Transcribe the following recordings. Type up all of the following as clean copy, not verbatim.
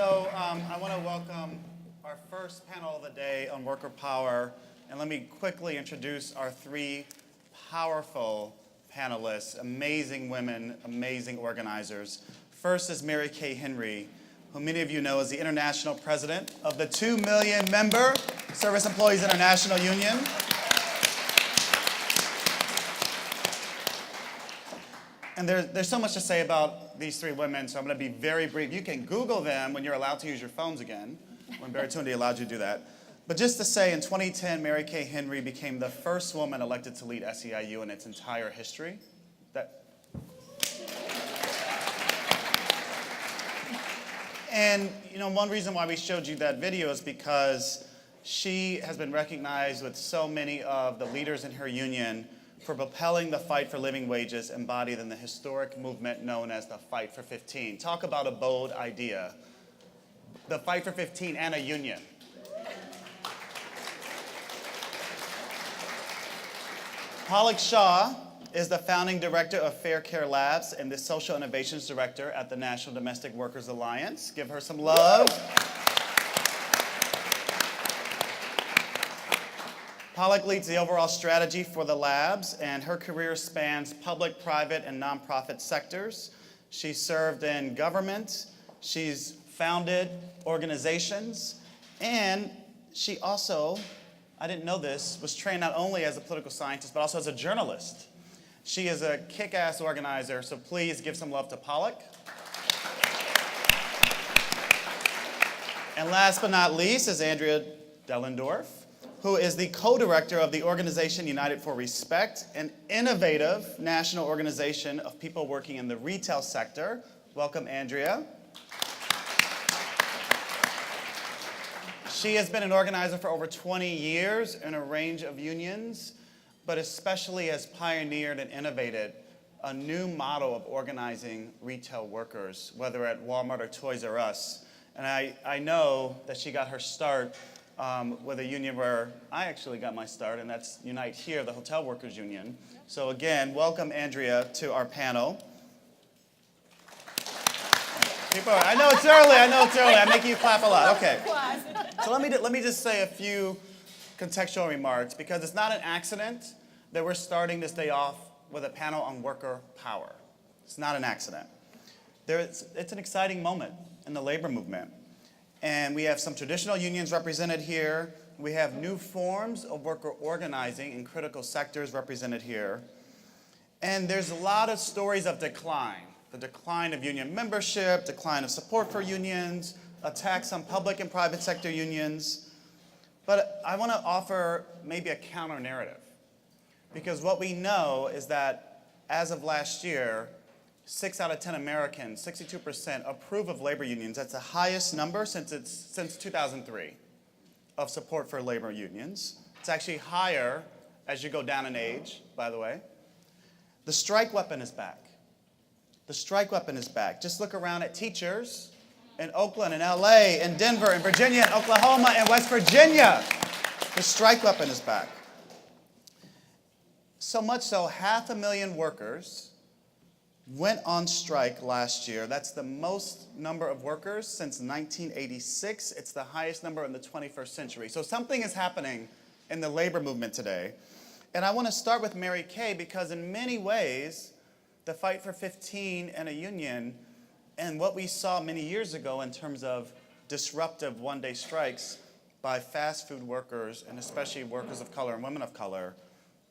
I want to welcome our first panel of the day on worker power. And let me quickly introduce our three powerful panelists, amazing women, amazing organizers. First is Mary Kay Henry, who many of you know is the international president of the 2 million member Service Employees International Union. And there's so much to say about these three women, so I'm going to be very brief. You can Google them when you're allowed to use your phones again, when Baratunde allowed you to do that. But just to say, in 2010, Mary Kay Henry became the first woman elected to lead SEIU in its entire history. And one reason why we showed you that video is because she has been recognized with so many of the leaders in her union for propelling the fight for living wages embodied in the historic movement known as the Fight for 15. Talk about a bold idea. The Fight for 15 and a union. Palak Shah is the founding director of Fair Care Labs and the social innovations director at the National Domestic Workers Alliance. Give her some love. Palak leads the overall strategy for the labs, and her career spans public, private, and nonprofit sectors. She's served in government, she's founded organizations, and she also, I didn't know this, was trained not only as a political scientist, but also as a journalist. She is a kick-ass organizer, so please give some love to Palak. And last but not least is Andrea Dehlendorf, who is the co-director of the organization United for Respect, an innovative national organization of people working in the retail sector. Welcome, Andrea. She has been an organizer for over 20 years in a range of unions, but especially has pioneered and innovated a new model of organizing retail workers, whether at Walmart or Toys R Us. And I know that she got her start with a union where I actually got my start, and that's Unite Here, the Hotel Workers Union. So again, welcome Andrea to our panel. I know it's early, I'm making you clap a lot, okay. So let me just say a few contextual remarks, because it's not an accident that we're starting this day off with a panel on worker power. It's not an accident. It's an exciting moment in the labor movement. And we have some traditional unions represented here. We have new forms of worker organizing in critical sectors represented here. And there's a lot of stories of decline. The decline of union membership, decline of support for unions, attacks on public and private sector unions. But I want to offer maybe a counter narrative. Because what we know is that as of last year, 6 out of 10 Americans, 62%, approve of labor unions. That's the highest number since 2003 of support for labor unions. It's actually higher as you go down in age, by the way. The strike weapon is back. The strike weapon is back. Just look around at teachers in Oakland, in LA, in Denver, in Virginia, in Oklahoma, and West Virginia. The strike weapon is back. So much so, 500,000 workers went on strike last year. That's the most number of workers since 1986. It's the highest number in the 21st century. So something is happening in the labor movement today. And I want to start with Mary Kay, because in many ways, the Fight for 15 and a union and what we saw many years ago in terms of disruptive one-day strikes by fast food workers, and especially workers of color and women of color,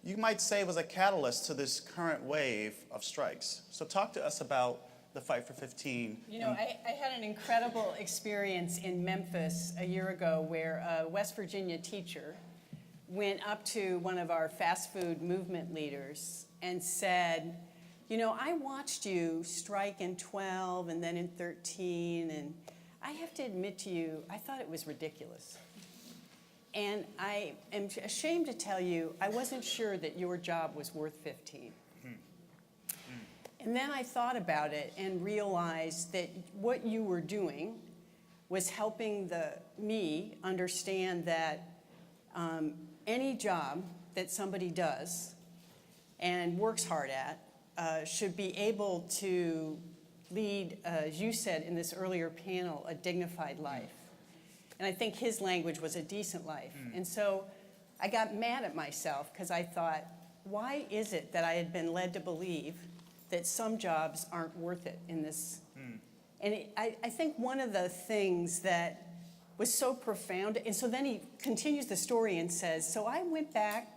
you might say was a catalyst to this current wave of strikes. So talk to us about the Fight for 15. I had an incredible experience in Memphis a year ago where a West Virginia teacher went up to one of our fast food movement leaders and said, I watched you strike in 12 and then in 13, and I have to admit to you, I thought it was ridiculous. And I am ashamed to tell you, I wasn't sure that your job was worth 15. And then I thought about it and realized that what you were doing was helping me understand that any job that somebody does and works hard at should be able to lead, as you said in this earlier panel, a dignified life. And I think his language was a decent life. And so I got mad at myself because I thought, why is it that I had been led to believe that some jobs aren't worth it in this? And I think one of the things that was so profound, and so then he continues the story and says, so I went back,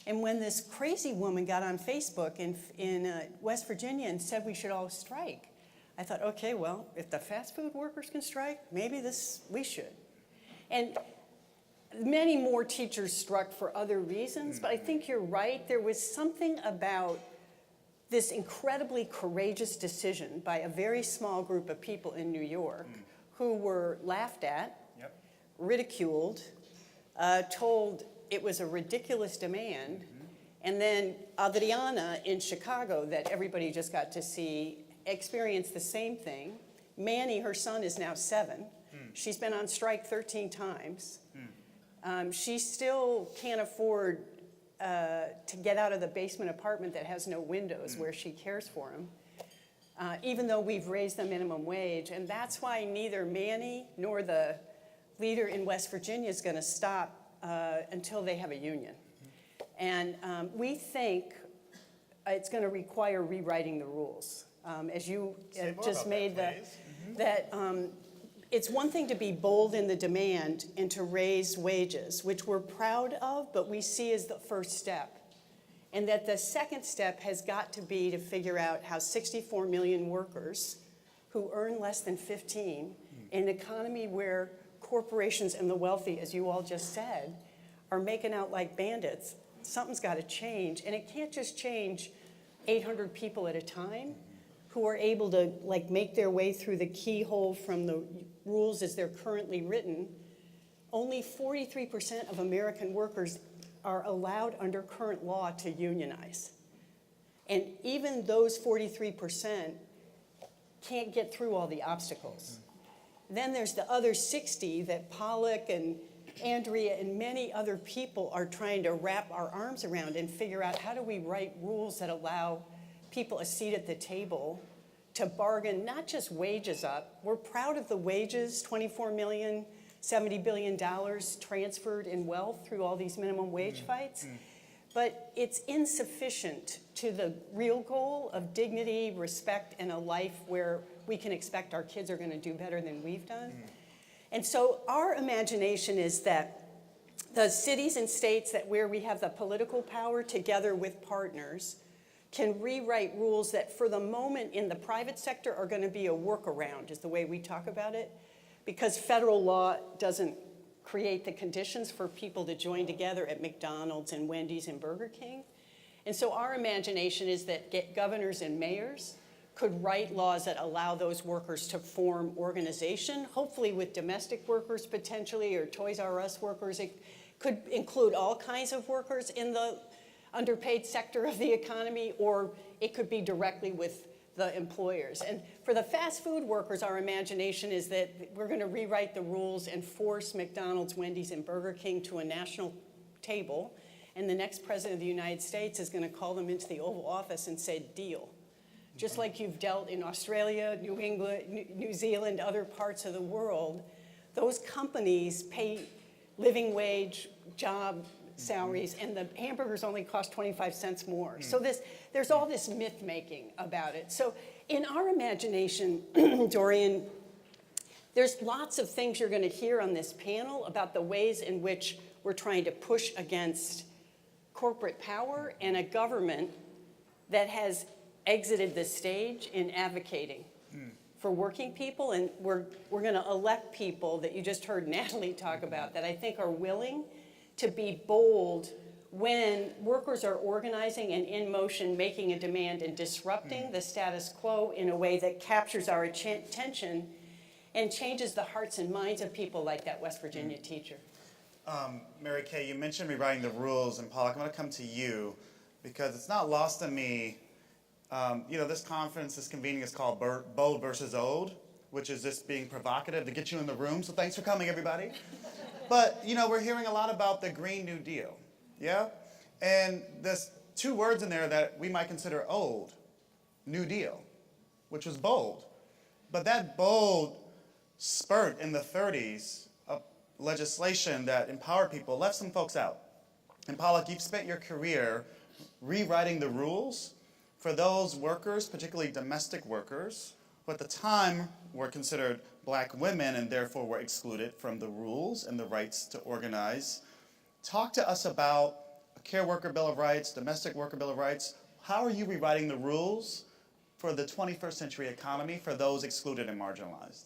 and when this crazy woman got on Facebook in West Virginia and said we should all strike, I thought, okay, well, if the fast food workers can strike, maybe we should. And many more teachers struck for other reasons, but I think you're right. There was something about this incredibly courageous decision by a very small group of people in New York who were laughed at, ridiculed, told it was a ridiculous demand, and then Adriana in Chicago, that everybody just got to see, experienced the same thing. Manny, her son, is now 7. She's been on strike 13 times. She still can't afford to get out of the basement apartment that has no windows where she cares for him, even though we've raised the minimum wage. And that's why neither Manny nor the leader in West Virginia is going to stop until they have a union. And we think it's going to require rewriting the rules. As you just made that it's one thing to be bold in the demand and to raise wages, which we're proud of, but we see as the first step. And that the second step has got to be to figure out how 64 million workers who earn less than 15 in an economy where corporations and the wealthy, as you all just said, are making out like bandits. Something's got to change, and it can't just change 800 people at a time who are able to make their way through the keyhole from the rules as they're currently written. Only 43% of American workers are allowed under current law to unionize. And even those 43% can't get through all the obstacles. Then there's the other 60 that Palak and Andrea and many other people are trying to wrap our arms around and figure out, how do we write rules that allow people a seat at the table to bargain not just wages up. We're proud of the wages, 24 million, $70 billion transferred in wealth through all these minimum wage fights. But it's insufficient to the real goal of dignity, respect, and a life where we can expect our kids are going to do better than we've done. And so our imagination is that the cities and states where we have the political power together with partners can rewrite rules that for the moment in the private sector are going to be a workaround, is the way we talk about it, because federal law doesn't create the conditions for people to join together at McDonald's and Wendy's and Burger King. And so our imagination is that governors and mayors could write laws that allow those workers to form organization, hopefully with domestic workers potentially, or Toys R Us workers. It could include all kinds of workers in the underpaid sector of the economy, or it could be directly with the employers. And for the fast food workers, our imagination is that we're going to rewrite the rules and force McDonald's, Wendy's, and Burger King to a national table, and the next president of the United States is going to call them into the Oval Office and say, deal. Just like you've dealt in Australia, New England, New Zealand, other parts of the world, those companies pay living wage, job salaries, and the hamburgers only cost 25 cents more. So there's all this myth making about it. So in our imagination, Dorian, there's lots of things you're going to hear on this panel about the ways in which we're trying to push against corporate power and a government that has exited the stage in advocating for working people. And we're going to elect people that you just heard Natalie talk about that I think are willing to be bold when workers are organizing and in motion, making a demand and disrupting the status quo in a way that captures our attention and changes the hearts and minds of people like that West Virginia teacher. Mary Kay, you mentioned rewriting the rules, and Palak, I'm going to come to you because it's not lost on me. This conference, this convening is called Bold versus Old, which is just being provocative to get you in the room. So thanks for coming, everybody. But, we're hearing a lot about the Green New Deal, yeah? And there's 2 words in there that we might consider old, New Deal, which was bold. But that bold spurt in the 30s of legislation that empowered people left some folks out. And Palak, you've spent your career rewriting the rules for those workers, particularly domestic workers, who at the time were considered black women and therefore were excluded from the rules and the rights to organize. Talk to us about a Care Worker Bill of Rights, Domestic Worker Bill of Rights. How are you rewriting the rules for the 21st century economy for those excluded and marginalized?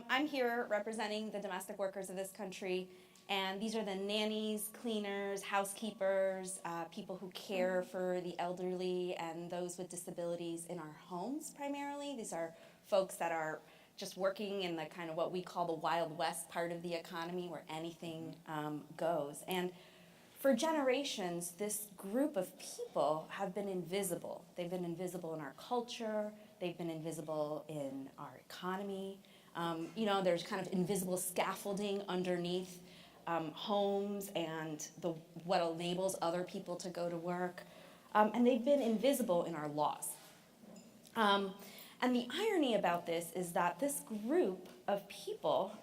I'm here representing the domestic workers of this country, and these are the nannies, cleaners, housekeepers, people who care for the elderly and those with disabilities in our homes primarily. These are folks that are just working in the kind of what we call the Wild West part of the economy where anything goes. And for generations, this group of people have been invisible. They've been invisible in our culture. They've been invisible in our economy. There's kind of invisible scaffolding underneath homes and what enables other people to go to work. And they've been invisible in our laws. And the irony about this is that this group of people,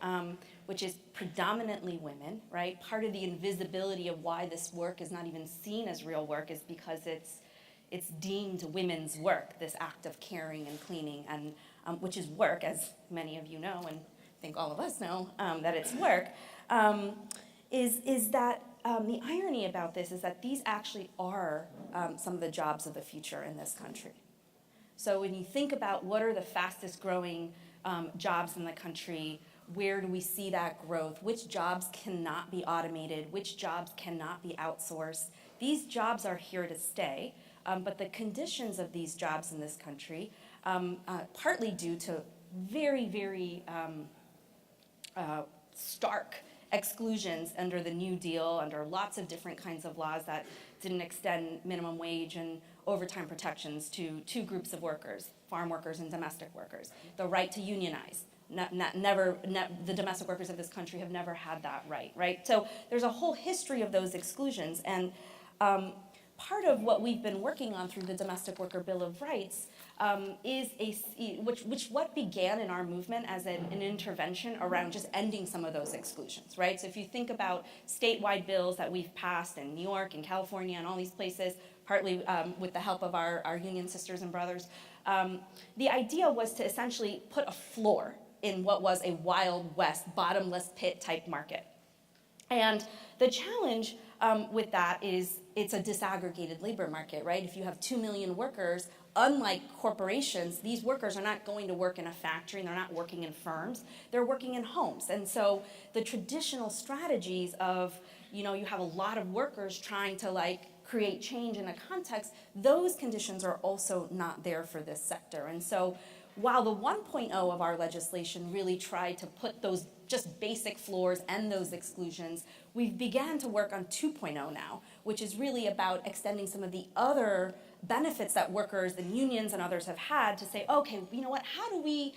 which is predominantly women, right? Part of the invisibility of why this work is not even seen as real work is because it's deemed women's work, this act of caring and cleaning, and which is work, as many of you know, and I think all of us know that it's work, is that the irony about this is that these actually are some of the jobs of the future in this country. So when you think about what are the fastest growing jobs in the country, where do we see that growth? Which jobs cannot be automated? Which jobs cannot be outsourced? These jobs are here to stay, but the conditions of these jobs in this country, partly due to very, very stark exclusions under the New Deal, under lots of different kinds of laws that didn't extend minimum wage and overtime protections to two groups of workers, farm workers and domestic workers. The right to unionize. The domestic workers of this country have never had that right? So there's a whole history of those exclusions, and part of what we've been working on through the Domestic Worker Bill of Rights is what began in our movement as an intervention around just ending some of those exclusions, right? So if you think about statewide bills that we've passed in New York and California and all these places, partly with the help of our union sisters and brothers, the idea was to essentially put a floor in what was a Wild West, bottomless pit type market. And the challenge with that is it's a disaggregated labor market, right? If you have 2 million workers, unlike corporations, these workers are not going to work in a factory and they're not working in firms, they're working in homes. And so the traditional strategies of, you have a lot of workers trying to create change in a context, those conditions are also not there for this sector. And so while the 1.0 of our legislation really tried to put those just basic floors and those exclusions, we've began to work on 2.0 now, which is really about extending some of the other benefits that workers and unions and others have had to say, okay, you know what, how do we,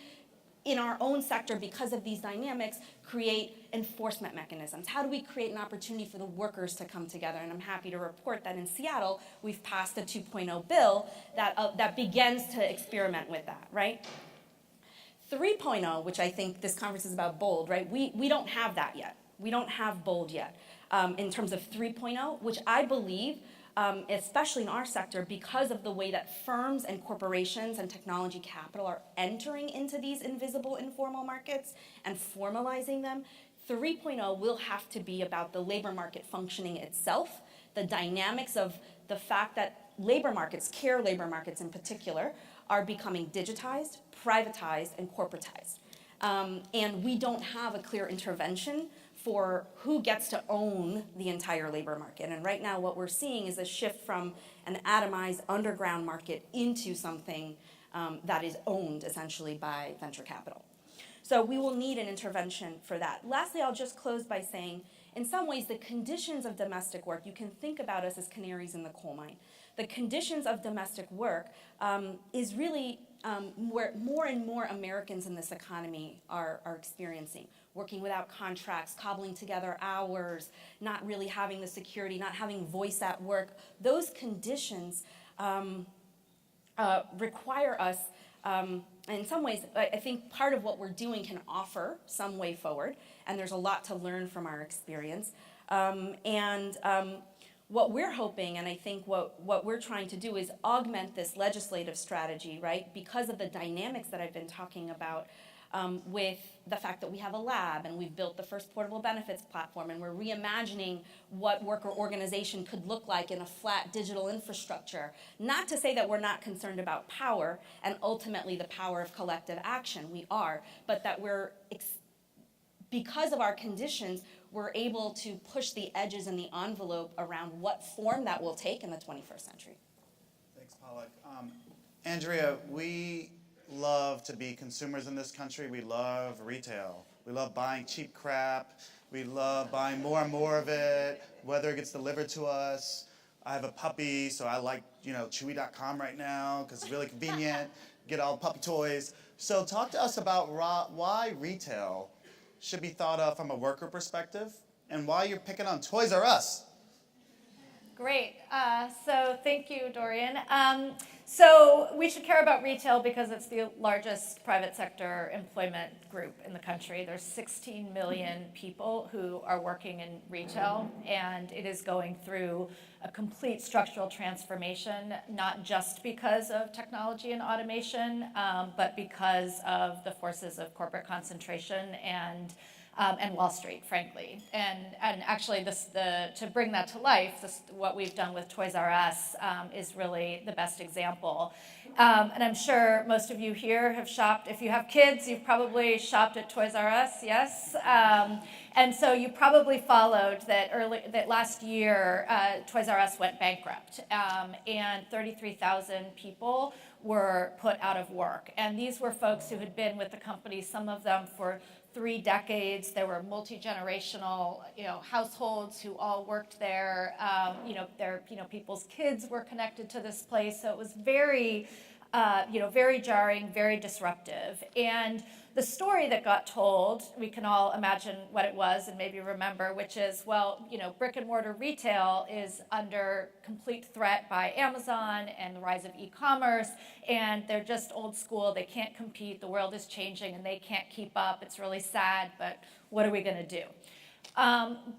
in our own sector, because of these dynamics, create enforcement mechanisms? How do we create an opportunity for the workers to come together? And I'm happy to report that in Seattle, we've passed a 2.0 bill that begins to experiment with that, right? 3.0, which I think this conference is about bold, right? We don't have that yet. We don't have bold yet in terms of 3.0, which I believe, especially in our sector, because of the way that firms and corporations and technology capital are entering into these invisible informal markets and formalizing them, 3.0 will have to be about the labor market functioning itself, the dynamics of the fact that labor markets, care labor markets in particular, are becoming digitized, privatized, and corporatized. And we don't have a clear intervention for who gets to own the entire labor market. And right now what we're seeing is a shift from an atomized underground market into something that is owned essentially by venture capital. So we will need an intervention for that. Lastly, I'll just close by saying, in some ways, the conditions of domestic work, you can think about us as canaries in the coal mine. The conditions of domestic work is really where more and more Americans in this economy are experiencing. Working without contracts, cobbling together hours, not really having the security, not having voice at work. Those conditions require us, in some ways, I think part of what we're doing can offer some way forward, and there's a lot to learn from our experience. What we're hoping, and I think what we're trying to do, is augment this legislative strategy, right? Because of the dynamics that I've been talking about, with the fact that we have a lab and we've built the first portable benefits platform, and we're reimagining what worker organization could look like in a flat digital infrastructure. Not to say that we're not concerned about power and ultimately the power of collective action, we are, but that because of our conditions, we're able to push the edges and the envelope around what form that will take in the 21st century. Thanks, Palak. Andrea, we love to be consumers in this country. We love retail. We love buying cheap crap. We love buying more and more of it, whether it gets delivered to us. I have a puppy, so I like, Chewy.com right now because it's really convenient. Get all puppy toys. So talk to us about why retail should be thought of from a worker perspective, and why you're picking on Toys R Us. Great. So thank you, Dorian. So we should care about retail because it's the largest private sector employment group in the country. There's 16 million people who are working in retail, and it is going through a complete structural transformation, not just because of technology and automation, but because of the forces of corporate concentration and Wall Street, frankly. And actually, to bring that to life, what we've done with Toys R Us is really the best example. And I'm sure most of you here have shopped. If you have kids, you've probably shopped at Toys R Us, yes? And so you probably followed that last year, Toys R Us went bankrupt, and 33,000 people were put out of work. And these were folks who had been with the company, some of them for 3 decades. There were multi-generational, households who all worked there. People's kids were connected to this place. So it was very, very jarring, very disruptive. And the story that got told, we can all imagine what it was and maybe remember, which is, brick and mortar retail is under complete threat by Amazon and the rise of e-commerce, and they're just old school. They can't compete. The world is changing and they can't keep up. It's really sad, but what are we going to do?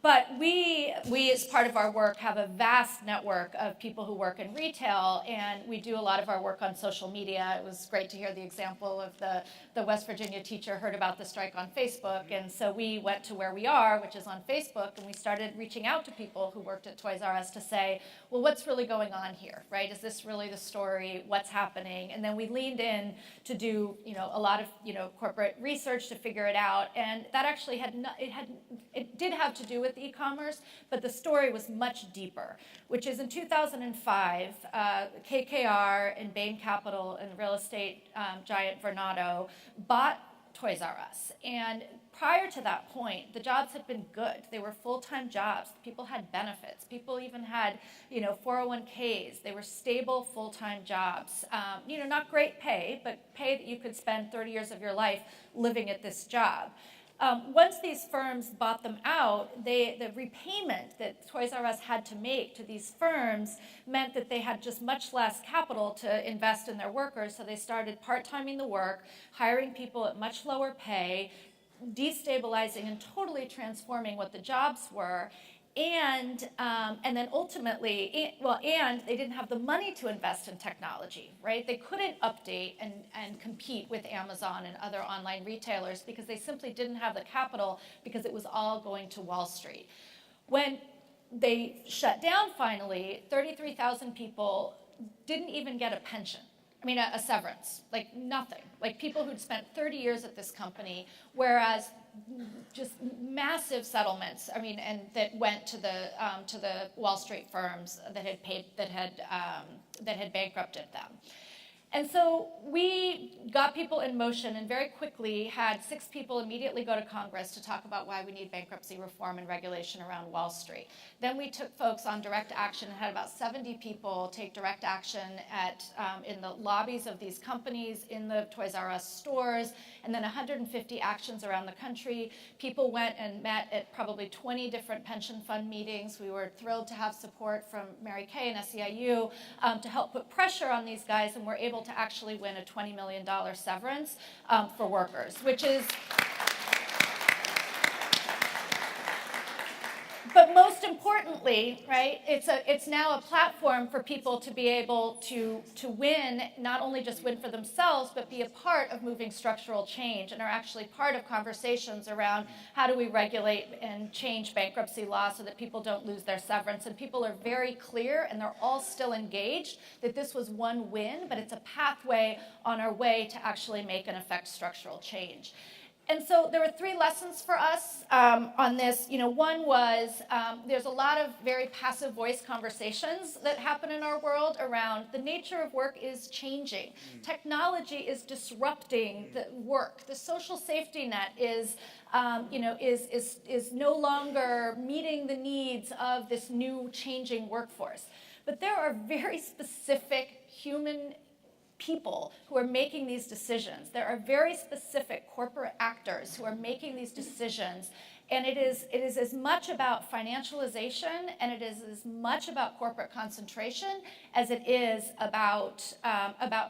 But we, as part of our work, have a vast network of people who work in retail, and we do a lot of our work on social media. It was great to hear the example of the West Virginia teacher heard about the strike on Facebook, and so we went to where we are, which is on Facebook, and we started reaching out to people who worked at Toys R Us to say, well, what's really going on here, right? Is this really the story? What's happening? And then we leaned in to do, a lot of, corporate research to figure it out, and that actually it did have to do with e-commerce, but the story was much deeper, which is in 2005, KKR and Bain Capital and real estate giant Vornado bought Toys R Us. And prior to that point, the jobs had been good. They were full-time jobs. People had benefits. People even had, 401ks. They were stable full-time jobs. Not great pay, but pay that you could spend 30 years of your life living at this job. Once these firms bought them out, the repayment that Toys R Us had to make to these firms meant that they had just much less capital to invest in their workers, so they started part-timing the work, hiring people at much lower pay, destabilizing and totally transforming what the jobs were. And then ultimately, and they didn't have the money to invest in technology, right? They couldn't update and compete with Amazon and other online retailers because they simply didn't have the capital because it was all going to Wall Street. When they shut down finally, 33,000 people didn't even get a pension. A severance, like nothing. Like people who'd spent 30 years at this company, whereas just massive settlements. And that went to the Wall Street firms that had bankrupted them. And so we got people in motion and very quickly had 6 people immediately go to Congress to talk about why we need bankruptcy reform and regulation around Wall Street. Then we took folks on direct action and had about 70 people take direct action in the lobbies of these companies, in the Toys R Us stores, and then 150 actions around the country. People went and met at probably 20 different pension fund meetings. We were thrilled to have support from Mary Kay and SEIU to help put pressure on these guys, and we're able to actually win a $20 million severance for workers, which is... But most importantly, right, it's now a platform for people to be able to win, not only just win for themselves, but be a part of moving structural change and are actually part of conversations around how do we regulate and change bankruptcy law so that people don't lose their severance. And people are very clear, and they're all still engaged, that this was one win, but it's a pathway on our way to actually make and affect structural change. And so there were 3 lessons for us on this. One was there's a lot of very passive voice conversations that happen in our world around the nature of work is changing. Technology is disrupting the work. The social safety net is no longer meeting the needs of this new changing workforce. But there are very specific human people who are making these decisions. There are very specific corporate actors who are making these decisions, and it is as much about financialization and it is as much about corporate concentration as it is about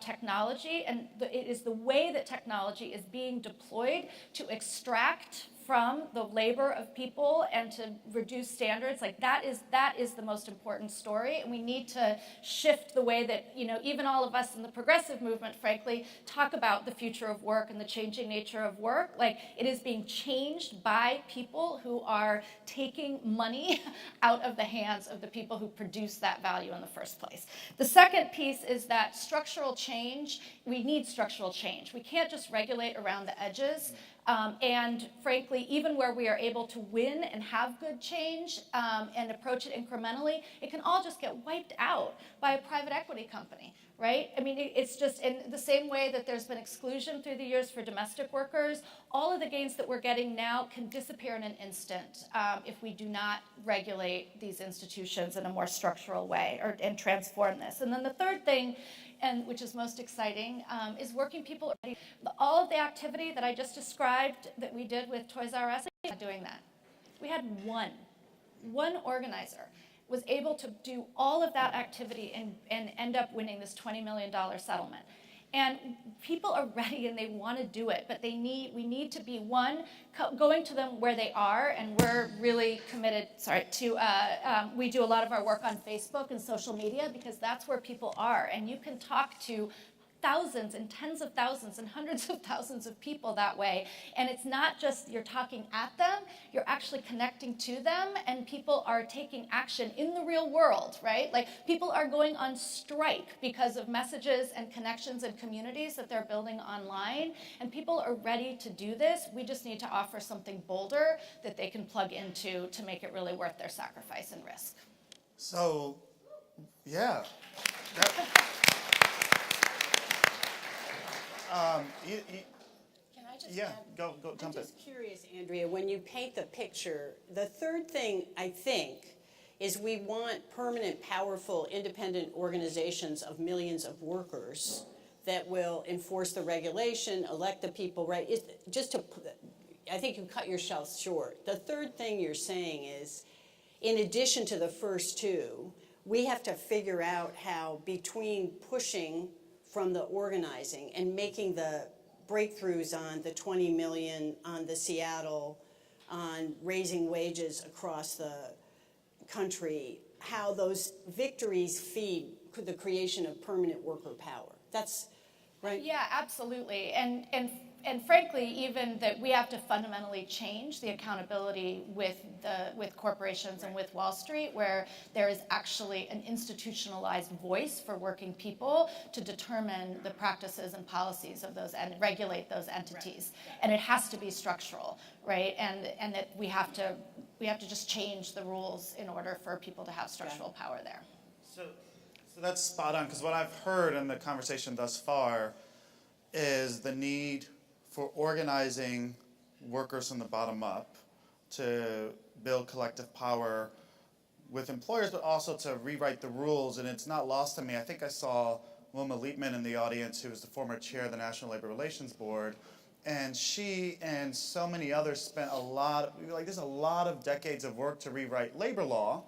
technology, and it is the way that technology is being deployed to extract from the labor of people and to reduce standards. Like that is the most important story, and we need to shift the way that even all of us in the progressive movement, frankly, talk about the future of work and the changing nature of work. Like it is being changed by people who are taking money out of the hands of the people who produce that value in the first place. The second piece is that structural change. We need structural change. We can't just regulate around the edges. And frankly, even where we are able to win and have good change and approach it incrementally, it can all just get wiped out by a private equity company, right? I mean, it's just in the same way that there's been exclusion through the years for domestic workers, all of the gains that we're getting now can disappear in an instant if we do not regulate these institutions in a more structural way and transform this. And then the third thing, and which is most exciting, is working people. All of the activity that I just described that we did with Toys R Us, we're not doing that. We had one organizer was able to do all of that activity and end up winning this $20 million settlement. And people are ready and they want to do it, but we need to be going to them where they are, and we're really committed, we do a lot of our work on Facebook and social media because that's where people are, and you can talk to thousands and tens of thousands and hundreds of thousands of people that way. And it's not just you're talking at them, you're actually connecting to them, and people are taking action in the real world, right? Like people are going on strike because of messages and connections and communities that they're building online, and people are ready to do this. We just need to offer something bolder that they can plug into to make it really worth their sacrifice and risk. So, yeah. Can I just add? Go jump in. I'm just curious, Andrea, when you paint the picture, the third thing I think is we want permanent, powerful, independent organizations of millions of workers that will enforce the regulation, elect the people, right? I think you cut yourself short. The third thing you're saying is, in addition to the first two, we have to figure out how, between pushing from the organizing and making the breakthroughs on the 20 million, on the Seattle, on raising wages across the country, how those victories feed the creation of permanent worker power. That's right. Yeah, absolutely. And frankly, even that we have to fundamentally change the accountability with corporations and with Wall Street, where there is actually an institutionalized voice for working people to determine the practices and policies of those and regulate those entities. Right. And it has to be structural, right? And that we have to just change the rules in order for people to have structural power there. So that's spot on, because what I've heard in the conversation thus far is the need for organizing workers from the bottom up to build collective power with employers, but also to rewrite the rules. And it's not lost on me. I think I saw Wilma Liebman in the audience, who was the former chair of the National Labor Relations Board. And she and so many others spent there's a lot of decades of work to rewrite labor law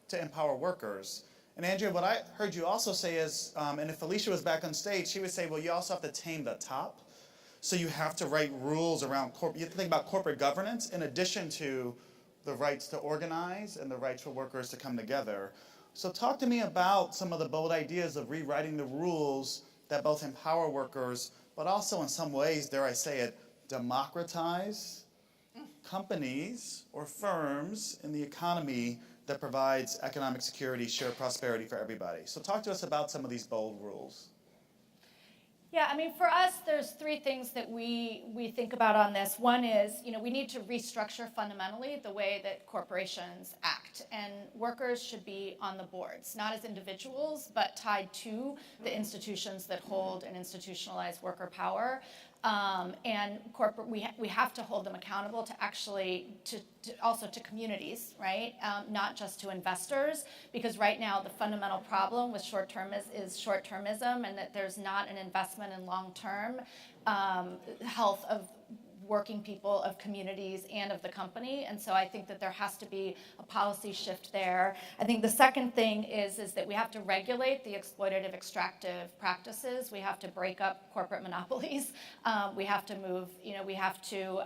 to empower workers. And Andrea, what I heard you also say is, and if Felicia was back on stage, she would say, well, you also have to tame the top. So you have to write rules around, you have to think about corporate governance in addition to the rights to organize and the rights for workers to come together. So talk to me about some of the bold ideas of rewriting the rules that both empower workers, but also in some ways, dare I say it, democratize companies or firms in the economy that provides economic security, shared prosperity for everybody. So talk to us about some of these bold rules. Yeah, I mean, for us, there's three things that we think about on this. One is, we need to restructure fundamentally the way that corporations act, and workers should be on the boards, not as individuals, but tied to the institutions that hold and institutionalize worker power. And corporate, we have to hold them accountable to actually also to communities, right? Not just to investors, because right now the fundamental problem with is short-termism, and that there's not an investment in long-term health of working people, of communities, and of the company. And so I think that there has to be a policy shift there. I think the second thing is that we have to regulate the exploitative extractive practices. We have to break up corporate monopolies. We have to move, we have to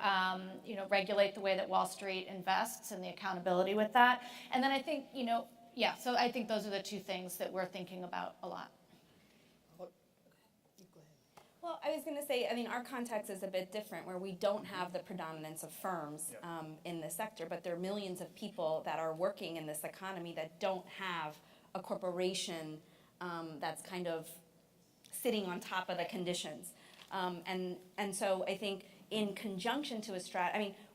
regulate the way that Wall Street invests and the accountability with that. And then I think, so I think those are the two things that we're thinking about a lot. Well, I was going to say, our context is a bit different, where we don't have the predominance of firms in the sector, but there are millions of people that are working in this economy that don't have a corporation that's kind of sitting on top of the conditions. And so I think in conjunction to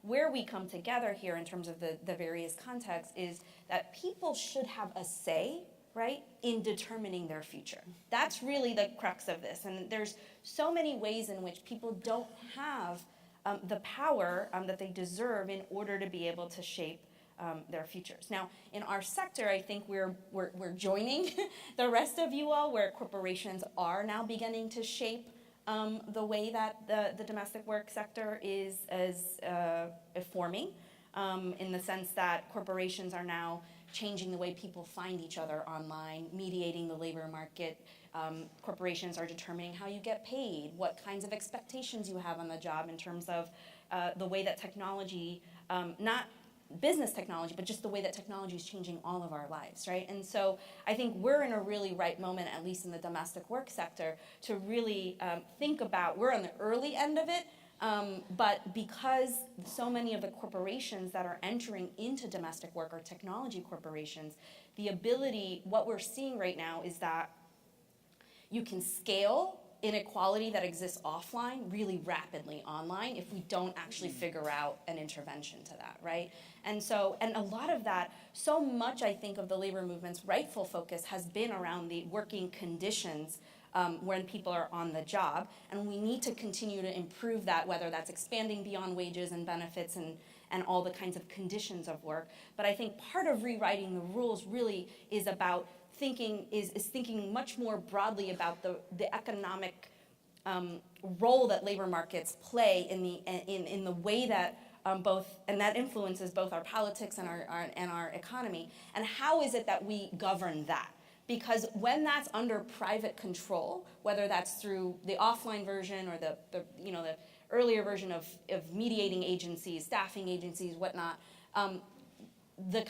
where we come together here in terms of the various contexts is that people should have a say, right, in determining their future. That's really the crux of this. And there's so many ways in which people don't have the power that they deserve in order to be able to shape their futures. Now, in our sector, I think we're joining the rest of you all, where corporations are now beginning to shape the way that the domestic work sector is forming, in the sense that corporations are now changing the way people find each other online, mediating the labor market. Corporations are determining how you get paid, what kinds of expectations you have on the job in terms of the way that technology, not business technology, but just the way that technology is changing all of our lives, right? And so I think we're in a really right moment, at least in the domestic work sector, to really think about, we're on the early end of it, but because so many of the corporations that are entering into domestic work are technology corporations, the ability, what we're seeing right now is that you can scale inequality that exists offline really rapidly online if we don't actually figure out an intervention to that, right? And so, and a lot of that, so much I think of the labor movement's rightful focus has been around the working conditions when people are on the job, and we need to continue to improve that, whether that's expanding beyond wages and benefits and all the kinds of conditions of work. But I think part of rewriting the rules really is about thinking much more broadly about the economic role that labor markets play in the way that and that influences both our politics and our economy, and how is it that we govern that? Because when that's under private control, whether that's through the offline version or the earlier version of mediating agencies, staffing agencies, whatnot, the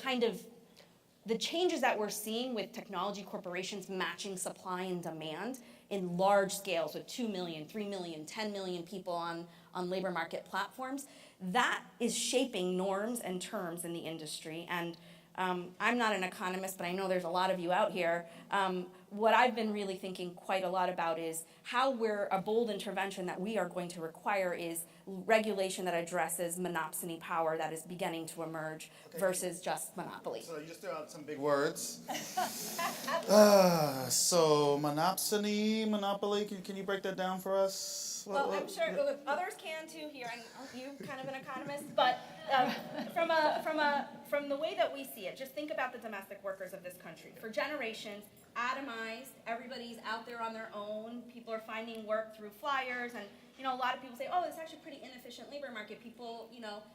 changes that we're seeing with technology corporations matching supply and demand in large scales with 2 million, 3 million, 10 million people on labor market platforms, that is shaping norms and terms in the industry. And I'm not an economist, but I know there's a lot of you out here. what I've been really thinking quite a lot about is how a bold intervention that we are going to require is regulation that addresses monopsony power that is beginning to emerge versus just monopoly. So you just threw out some big words. So monopsony, monopoly, can you break that down for us? Well, I'm sure others can too here, and you kind of an economist, but from the way that we see it, just think about the domestic workers of this country. For generations, atomized, everybody's out there on their own, people are finding work through flyers, and a lot of people say, oh, it's actually a pretty inefficient labor market. People,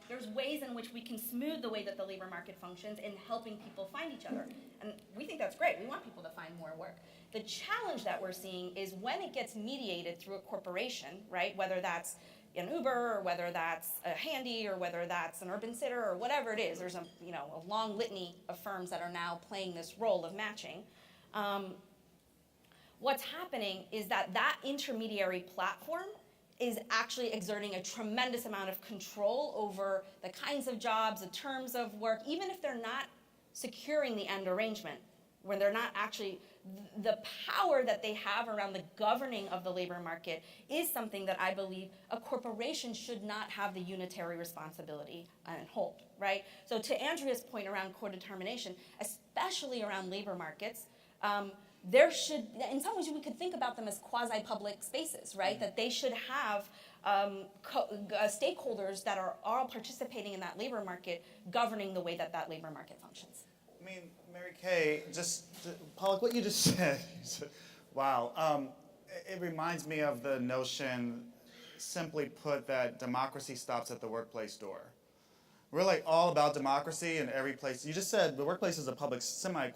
there's ways in which we can smooth the way that the labor market functions in helping people find each other. And we think that's great. We want people to find more work. The challenge that we're seeing is when it gets mediated through a corporation, right? Whether that's an Uber or whether that's a Handy or whether that's an Urban Sitter or whatever it is. There's a long litany of firms that are now playing this role of matching. What's happening is that intermediary platform is actually exerting a tremendous amount of control over the kinds of jobs, the terms of work, even if they're not securing the end arrangement, when they're not actually, the power that they have around the governing of the labor market is something that I believe a corporation should not have the unitary responsibility and hold, right? So to Andrea's point around co-determination, especially around labor markets, there should, in some ways we could think about them as quasi-public spaces, right? That they should have stakeholders that are all participating in that labor market governing the way that that labor market functions. I mean, Mary Kay, Palak, what you just said, wow. It reminds me of the notion, simply put, that democracy stops at the workplace door. We're like all about democracy in every place. You just said the workplace is a public,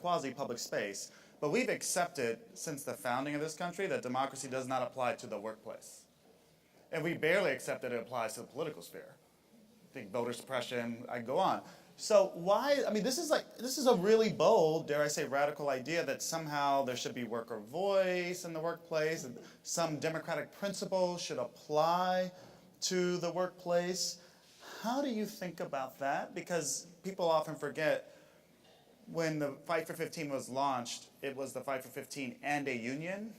quasi-public space, but we've accepted since the founding of this country that democracy does not apply to the workplace. And we barely accept that it applies to the political sphere. I think voter suppression, I go on. So why, I mean, this is a really bold, dare I say, radical idea that somehow there should be worker voice in the workplace, and some democratic principle should apply to the workplace. How do you think about that? Because people often forget when the Fight for 15 was launched, it was the Fight for 15 and a union,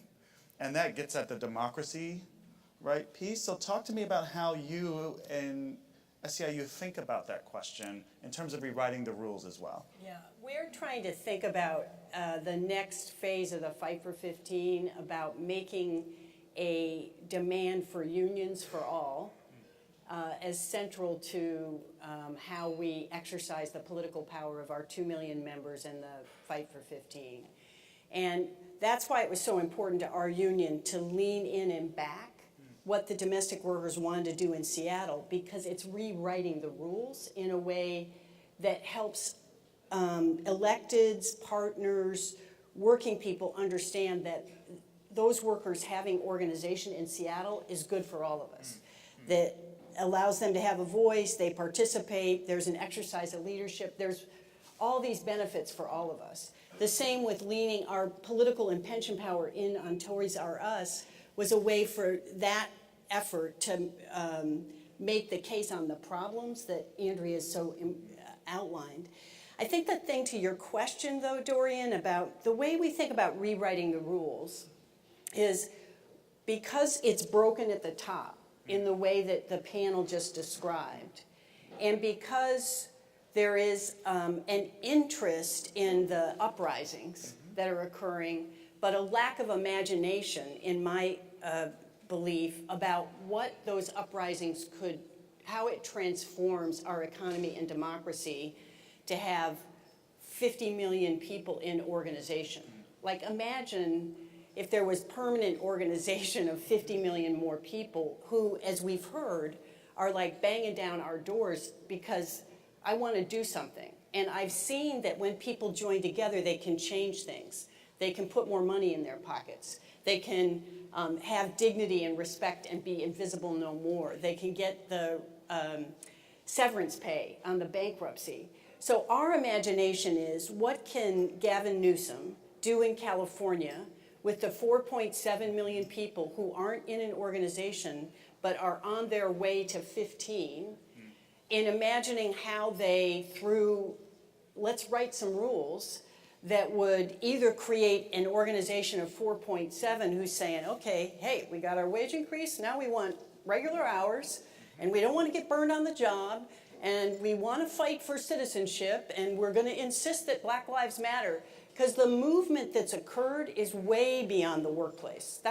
and that gets at the democracy, right, piece. So talk to me about how you and SEIU think about that question in terms of rewriting the rules as well. Yeah, we're trying to think about the next phase of the Fight for 15, about making a demand for unions for all as central to how we exercise the political power of our 2 million members in the Fight for 15. And that's why it was so important to our union to lean in and back what the domestic workers wanted to do in Seattle, because it's rewriting the rules in a way that helps electeds, partners, working people understand that those workers having organization in Seattle is good for all of us. That allows them to have a voice, they participate, there's an exercise of leadership, there's all these benefits for all of us. The same with leaning our political and pension power in on Tories R Us was a way for that effort to make the case on the problems that Andrea so outlined. I think the thing to your question, though, Dorian, about the way we think about rewriting the rules is because it's broken at the top in the way that the panel just described, and because there is an interest in the uprisings that are occurring, but a lack of imagination, in my belief, about what those uprisings could, how it transforms our economy and democracy to have 50 million people in organization. Like, imagine if there was permanent organization of 50 million more people who, as we've heard, are like banging down our doors because I want to do something. And I've seen that when people join together, they can change things. They can put more money in their pockets. They can have dignity and respect and be invisible no more. They can get the severance pay on the bankruptcy. So our imagination is, what can Gavin Newsom do in California with the 4.7 million people who aren't in an organization but are on their way to 15, in imagining how they, through, let's write some rules that would either create an organization of 4.7 who's saying, okay, hey, we got our wage increase, now we want regular hours, and we don't want to get burned on the job, and we want to fight for citizenship, and we're going to insist that Black Lives Matter, because the movement that's occurred is way beyond the workplace.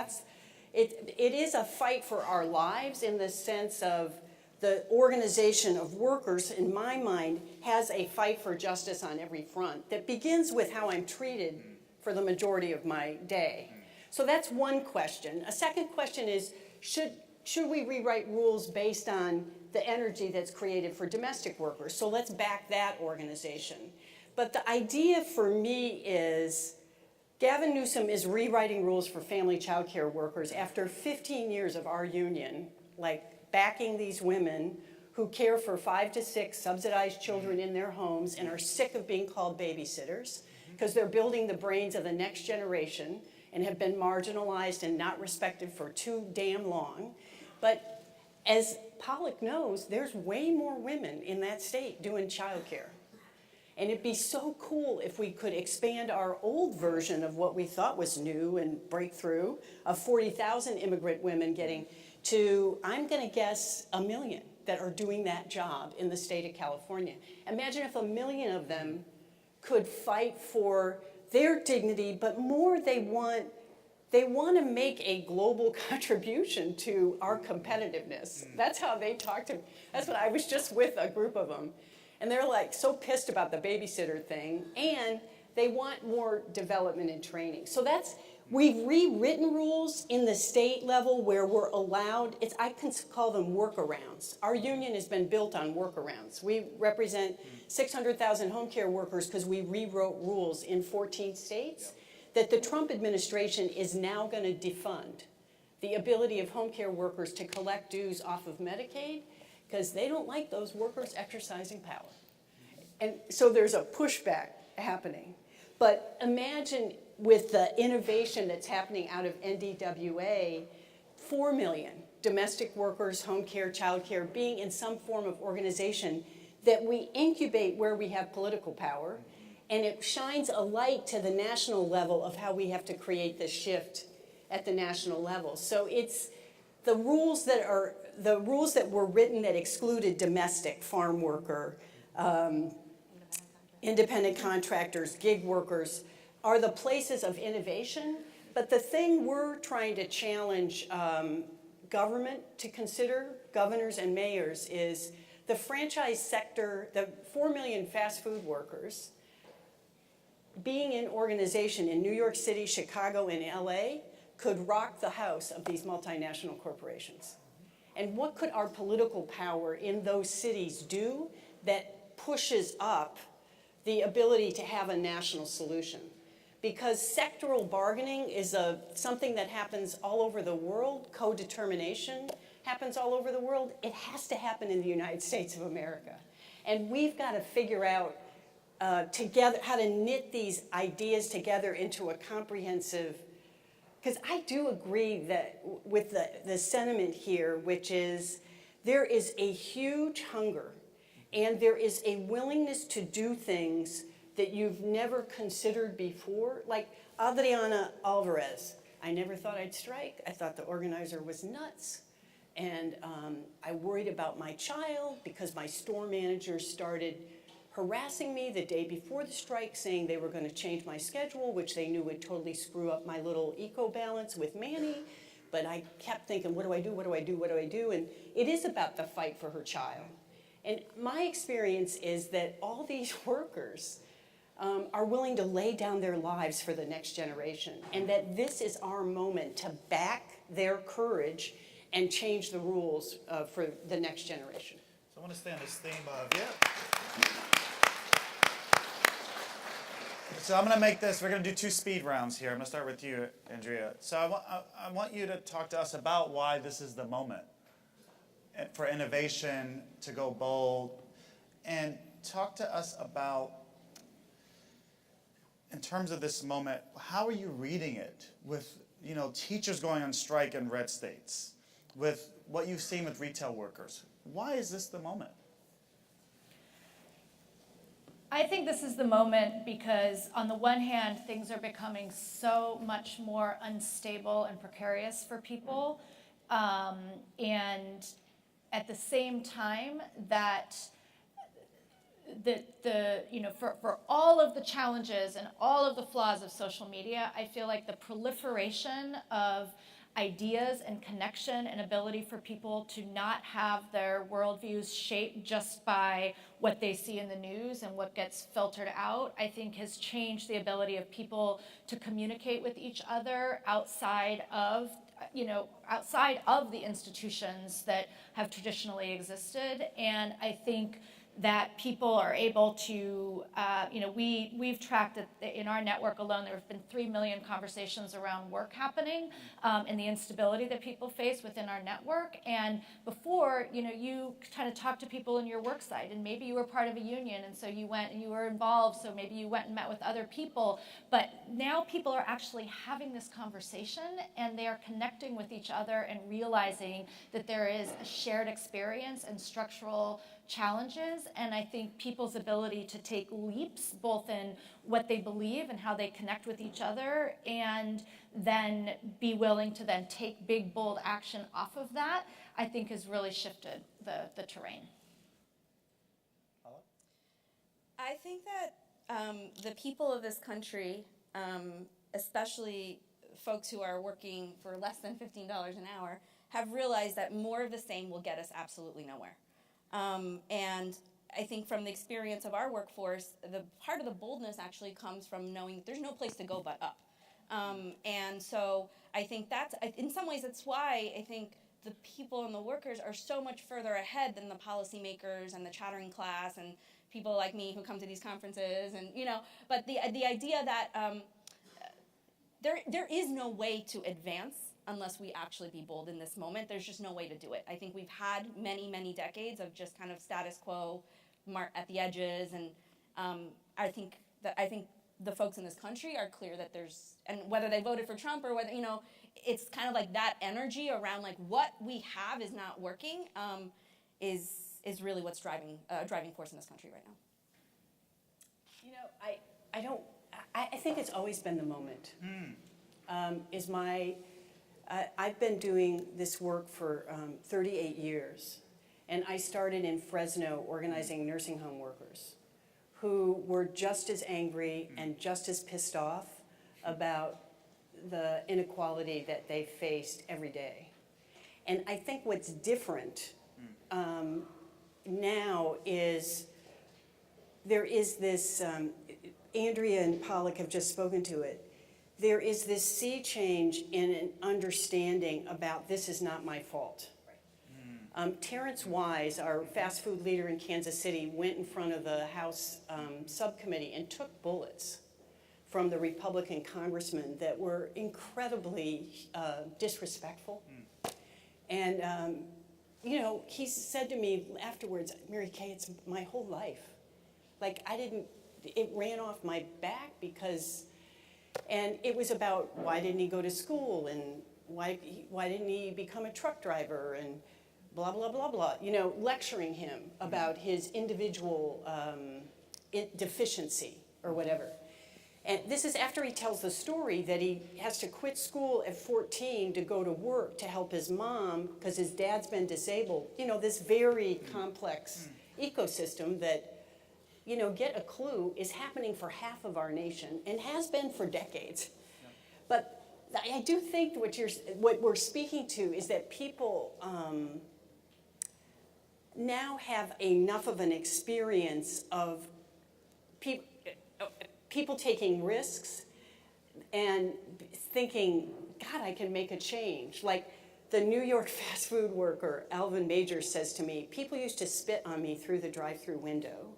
It is a fight for our lives in the sense of the organization of workers, in my mind, has a fight for justice on every front that begins with how I'm treated for the majority of my day. So that's one question. A second question is, should we rewrite rules based on the energy that's created for domestic workers? So let's back that organization. But the idea for me is Gavin Newsom is rewriting rules for family child care workers after 15 years of our union, like backing these women who care for 5 to 6 subsidized children in their homes and are sick of being called babysitters because they're building the brains of the next generation and have been marginalized and not respected for too damn long. But as Palak knows, there's way more women in that state doing childcare. And it'd be so cool if we could expand our old version of what we thought was new and breakthrough of 40,000 immigrant women getting to, I'm going to guess, 1 million that are doing that job in the state of California. Imagine if 1 million of them could fight for their dignity, but more they want to make a global contribution to our competitiveness. That's how they talk to me. That's what I was just with a group of them. And they're like so pissed about the babysitter thing, and they want more development and training. So we've rewritten rules in the state level where we're allowed, I can call them workarounds. Our union has been built on workarounds. We represent 600,000 home care workers because we rewrote rules in 14 states that the Trump administration is now going to defund the ability of home care workers to collect dues off of Medicaid because they don't like those workers exercising power. And so there's a pushback happening. But imagine with the innovation that's happening out of NDWA, 4 million domestic workers, home care, child care, being in some form of organization that we incubate where we have political power, and it shines a light to the national level of how we have to create this shift at the national level. So it's the rules that were written that excluded domestic farm worker, independent contractors, gig workers, are the places of innovation. But the thing we're trying to challenge government to consider, governors and mayors, is the franchise sector, the 4 million fast food workers, being in organization in New York City, Chicago, and LA could rock the house of these multinational corporations. And what could our political power in those cities do that pushes up the ability to have a national solution? Because sectoral bargaining is something that happens all over the world. Co-determination happens all over the world. It has to happen in the United States of America. And we've got to figure out together how to knit these ideas together into a comprehensive, because I do agree that with the sentiment here, which is there is a huge hunger and there is a willingness to do things that you've never considered before. Like Adriana Alvarez, I never thought I'd strike. I thought the organizer was nuts. And I worried about my child because my store manager started harassing me the day before the strike, saying they were going to change my schedule, which they knew would totally screw up my little eco-balance with Manny. But I kept thinking, what do I do, what do I do, what do I do? And it is about the fight for her child. And my experience is that all these workers are willing to lay down their lives for the next generation, and that this is our moment to back their courage and change the rules for the next generation. So I want to stay on this theme of, So I'm going to make this, we're going to do 2 speed rounds here. I'm going to start with you, Andrea. So I want you to talk to us about why this is the moment for innovation, to go bold, and talk to us about, in terms of this moment, how are you reading it with, teachers going on strike in red states, with what you've seen with retail workers? Why is this the moment? I think this is the moment because on the one hand, things are becoming so much more unstable and precarious for people. And at the same time that for all of the challenges and all of the flaws of social media, I feel like the proliferation of ideas and connection and ability for people to not have their worldviews shaped just by what they see in the news and what gets filtered out, I think has changed the ability of people to communicate with each other outside of the institutions that have traditionally existed. And I think that people are able to, we've tracked that in our network alone, there have been 3 million conversations around work happening and the instability that people face within our network. And before, you kind of talked to people in your work site, and maybe you were part of a union, and so you went and you were involved, so maybe you went and met with other people. But now people are actually having this conversation, and they are connecting with each other and realizing that there is a shared experience and structural challenges, and I think people's ability to take leaps both in what they believe and how they connect with each other, and then be willing to then take big, bold action off of that, I think has really shifted the terrain. I think that the people of this country, especially folks who are working for less than $15 an hour, have realized that more of the same will get us absolutely nowhere. And I think from the experience of our workforce, the part of the boldness actually comes from knowing that there's no place to go but up. And so I think in some ways, that's why I think the people and the workers are so much further ahead than the policymakers and the chattering class and people like me who come to these conferences. And, but the idea that there is no way to advance unless we actually be bold in this moment. There's just no way to do it. I think we've had many, many decades of just kind of status quo at the edges, and I think the folks in this country are clear that and whether they voted for Trump or whether, it's kind of like that energy around like what we have is not working is really what's driving force in this country right now. I think it's always been the moment. I've been doing this work for 38 years, and I started in Fresno organizing nursing home workers who were just as angry and just as pissed off about the inequality that they faced every day. And I think what's different now is there is this, Andrea and Palak have just spoken to it, there is this sea change in an understanding about this is not my fault. Terrence Wise, our fast food leader in Kansas City, went in front of the House subcommittee and took bullets from the Republican congressmen that were incredibly disrespectful. And, he said to me afterwards, Mary Kay, it's my whole life. Like, it ran off my back because, and it was about why didn't he go to school and why didn't he become a truck driver and blah, blah, blah, blah, lecturing him about his individual deficiency or whatever. And this is after he tells the story that he has to quit school at 14 to go to work to help his mom because his dad's been disabled. This very complex ecosystem that, get a clue, is happening for half of our nation and has been for decades. Yeah. But I do think what we're speaking to is that people now have enough of an experience of people taking risks and thinking, God, I can make a change. Like the New York fast food worker, Alvin Majors, says to me, people used to spit on me through the drive-through window.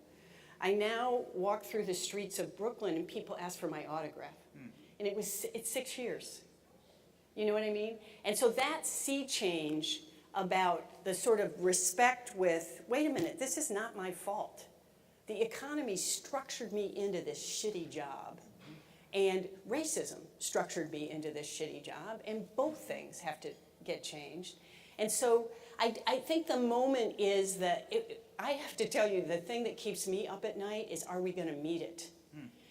I now walk through the streets of Brooklyn and people ask for my autograph. And it's 6 years. You know what I mean? And so that sea change about the sort of respect with, wait a minute, this is not my fault. The economy structured me into this shitty job. And racism structured me into this shitty job. And both things have to get changed. And so I think the moment is that I have to tell you, the thing that keeps me up at night is, are we going to meet it?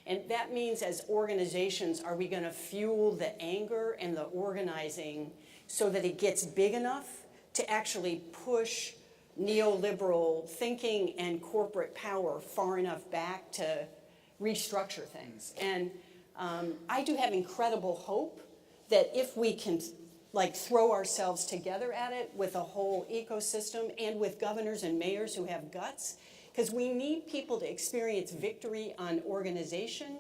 And that means, as organizations, are we going to fuel the anger and the organizing so that it gets big enough to actually push neoliberal thinking and corporate power far enough back to restructure things? And I do have incredible hope that if we can throw ourselves together at it with a whole ecosystem and with governors and mayors who have guts, because we need people to experience victory on organization,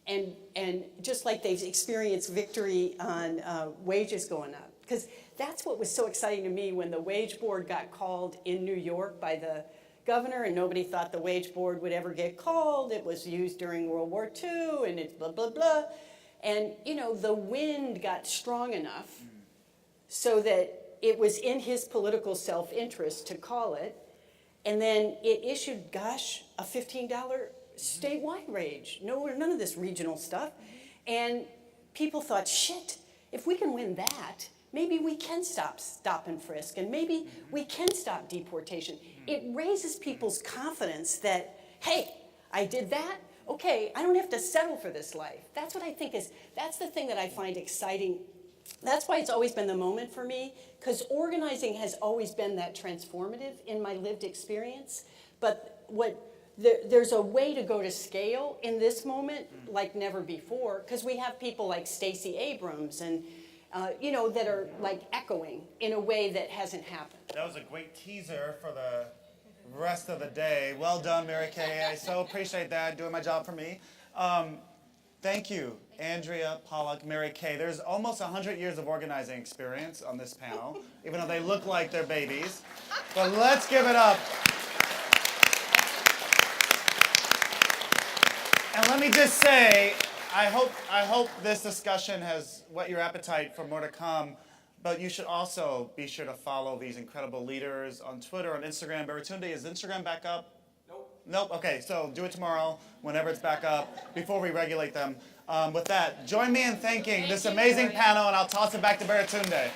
and just like they've experienced victory on wages going up. Because that's what was so exciting to me when the wage board got called in New York by the governor, and nobody thought the wage board would ever get called. It was used during World War II, and it's blah, blah, blah. And, the wind got strong enough so that it was in his political self-interest to call it. And then it issued, a $15 statewide wage. None of this regional stuff. And people thought, shit, if we can win that, maybe we can stop and frisk, and maybe we can stop deportation. It raises people's confidence that, hey, I did that. Okay, I don't have to settle for this life. That's what I think that's the thing that I find exciting. That's why it's always been the moment for me, because organizing has always been that transformative in my lived experience. But there's a way to go to scale in this moment like never before, because we have people like Stacey Abrams and that are echoing in a way that hasn't happened. That was a great teaser for the rest of the day. Well done, Mary Kay. I so appreciate that, doing my job for me. Thank you, Andrea, Palak, Mary Kay. There's almost 100 years of organizing experience on this panel, even though they look like they're babies. But let's give it up. And let me just say, I hope this discussion has whet your appetite for more to come. But you should also be sure to follow these incredible leaders on Twitter, on Instagram. Baratunde, is Instagram back up? Nope. Okay, so do it tomorrow, whenever it's back up, before we regulate them. With that, join me in thanking this amazing panel, and I'll toss it back to Baratunde.